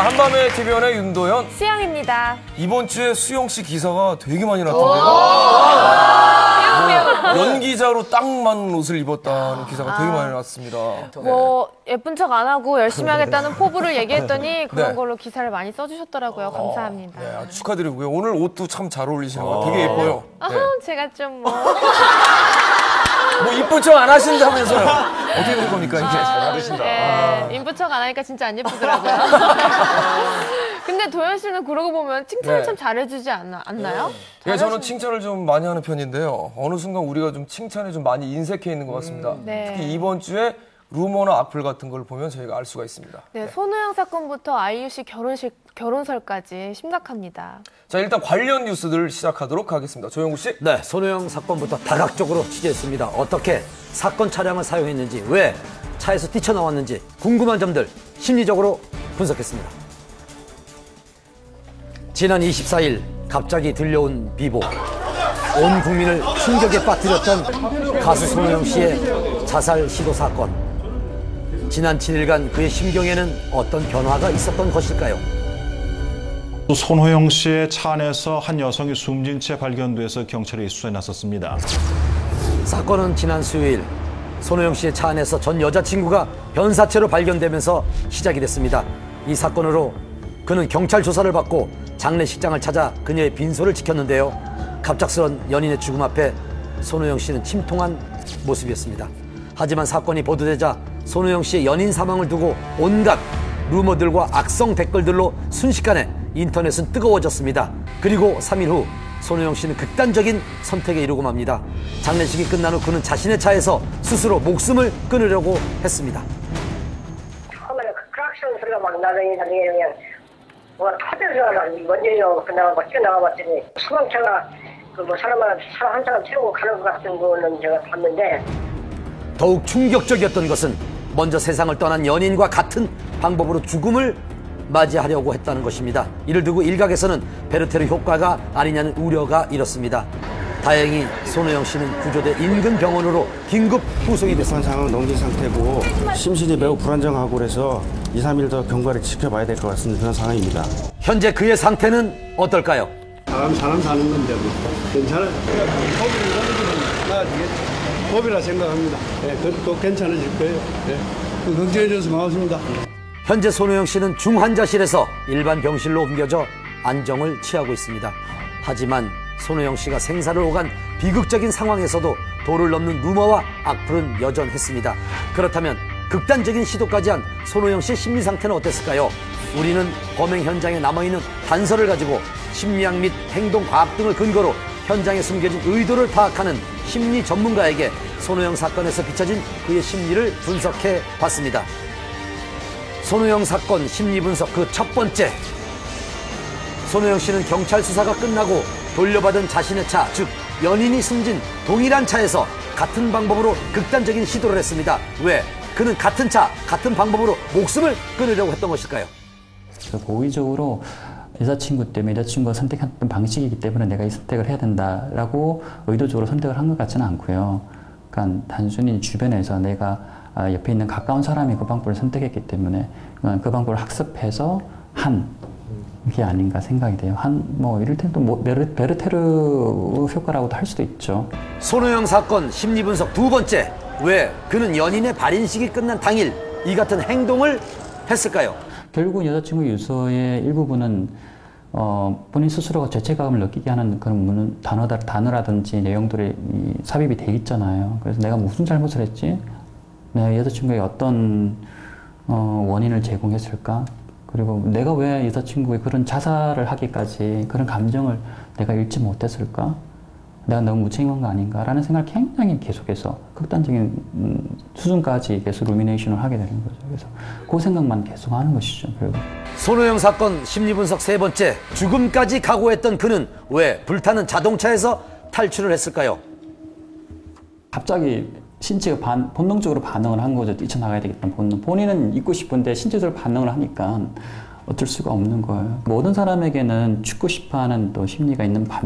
한밤의 TV연의 윤도현, 수영입니다. 이번 주에 수영 씨 기사가 되게 많이 났던데요. 연기자로 딱 맞는 옷을 입었다는 기사가 되게 많이 났습니다. 뭐 예쁜 척 안 하고 열심히 하겠다는 포부를 얘기했더니 그런 네. 걸로 기사를 많이 써주셨더라고요. 감사합니다. 네, 아주 축하드리고요. 오늘 옷도 참 잘 어울리시는 것 같아요. 되게 예뻐요. 네. 제가 좀 뭐 이쁜 척 안 하신다면서요. 어떻게 된 겁니까 이게? 잘 받으신다. 네, 이쁜 척 안 하니까 진짜 안 예쁘더라고요. 근데 도현 씨는 그러고 보면 칭찬을 참 잘해주지 않나요? 네, 저는 칭찬을 좀 많이 하는 편인데요. 어느 순간 우리가 좀 칭찬에 좀 많이 인색해 있는 것 같습니다. 특히 이번 주에 루머나 악플 같은 걸 보면 저희가 알 수가 있습니다. 네, 손호영 사건부터 아이유 씨 결혼설까지 심각합니다. 자, 일단 관련 뉴스들 시작하도록 하겠습니다. 조영구 씨. 네, 손호영 사건부터 다각적으로 취재했습니다. 어떻게 사건 차량을 사용했는지, 왜 차에서 뛰쳐나왔는지 궁금한 점들 심리적으로 분석했습니다. 지난 24일 갑자기 들려온 비보. 온 국민을 충격에 빠뜨렸던 가수 손호영 씨의 자살 시도 사건. 지난 7일간 그의 심경에는 어떤 변화가 있었던 것일까요? 손호영 씨의 차 안에서 한 여성이 숨진 채 발견돼서 경찰이 수사에 나섰습니다. 사건은 지난 수요일 손호영 씨의 차 안에서 전 여자친구가 변사체로 발견되면서 시작이 됐습니다. 이 사건으로 그는 경찰 조사를 받고 장례식장을 찾아 그녀의 빈소를 지켰는데요. 갑작스런 연인의 죽음 앞에 손호영 씨는 침통한 모습이었습니다. 하지만 사건이 보도되자 손호영 씨의 연인 사망을 두고 온갖 루머들과 악성 댓글들로 순식간에 인터넷은 뜨거워졌습니다. 그리고 3일 후 손호영 씨는 극단적인 선택에 이르고 맙니다. 장례식이 끝난 후 그는 자신의 차에서 스스로 목숨을 끊으려고 했습니다. 처음에는 크락션 소리가 막 나더니 나중에 그냥 뭐가 터져서 먼저 그나마 튀어나와봤더니 소방차가 사람 한 사람 태우고 가는 것 같은 거는 제가 봤는데, 더욱 충격적이었던 것은 먼저 세상을 떠난 연인과 같은 방법으로 죽음을 맞이하려고 했다는 것입니다. 이를 두고 일각에서는 베르테르 효과가 아니냐는 우려가 일었습니다. 다행히 손호영 씨는 구조돼 인근 병원으로 긴급 후송이 됐습니다. 상황은 넘긴 상태고 심신이 매우 불안정하고 그래서 2, 3일 더 경과를 지켜봐야 될 것 같은 그런 상황입니다. 현재 그의 상태는 어떨까요? 사람 사는 건데 뭐 괜찮아요. 법이라 생각합니다. 네, 또 괜찮아질 거예요. 네. 걱정해줘서 고맙습니다. 현재 손호영 씨는 중환자실에서 일반 병실로 옮겨져 안정을 취하고 있습니다. 하지만 손호영 씨가 생사를 오간 비극적인 상황에서도 도를 넘는 루머와 악플은 여전했습니다. 그렇다면 극단적인 시도까지 한 손호영 씨의 심리 상태는 어땠을까요? 우리는 범행 현장에 남아있는 단서를 가지고 심리학 및 행동과학 등을 근거로 현장에 숨겨진 의도를 파악하는 심리 전문가에게 손호영 사건에서 비춰진 그의 심리를 분석해 봤습니다. 손호영 사건 심리 분석 그 첫 번째. 손호영 씨는 경찰 수사가 끝나고 돌려받은 자신의 차, 즉 연인이 숨진 동일한 차에서 같은 방법으로 극단적인 시도를 했습니다. 왜? 그는 같은 차, 같은 방법으로 목숨을 끊으려고 했던 것일까요? 고의적으로 여자친구 때문에 여자친구가 선택했던 방식이기 때문에 내가 이 선택을 해야 된다라고 의도적으로 선택을 한 것 같지는 않고요. 그러니까 단순히 주변에서 내가 옆에 있는 가까운 사람이 그 방법을 선택했기 때문에 그 방법을 학습해서 한 게 아닌가 생각이 돼요. 이럴 때는 베르테르 효과라고도 할 수도 있죠. 손호영 사건 심리 분석 두 번째. 왜 그는 연인의 발인식이 끝난 당일 이 같은 행동을 했을까요? 결국 여자친구 유서의 일부분은 본인 스스로가 죄책감을 느끼게 하는 그런 단어라든지 내용들이 삽입이 돼 있잖아요. 그래서 내가 무슨 잘못을 했지? 내가 여자친구에게 어떤 원인을 제공했을까? 그리고 내가 왜 여자친구의 그런 자살을 하기까지 그런 감정을 내가 잃지 못했을까? 내가 너무 무책임한 거 아닌가? 라는 생각을 굉장히 계속해서 극단적인 수준까지 계속 루미네이션을 하게 되는 거죠. 그래서 그 생각만 계속 하는 것이죠. 결국. 손호영 사건 심리 분석 세 번째. 죽음까지 각오했던 그는 왜 불타는 자동차에서 탈출을 했을까요? 갑자기 신체가 본능적으로 반응을 한 거죠. 뛰쳐나가야 되겠다는 본능. 본인은 있고 싶은데 신체적으로 반응을 하니까 어쩔 수가 없는 거예요. 모든 사람에게는 죽고 싶어하는 또 심리가 있는 반면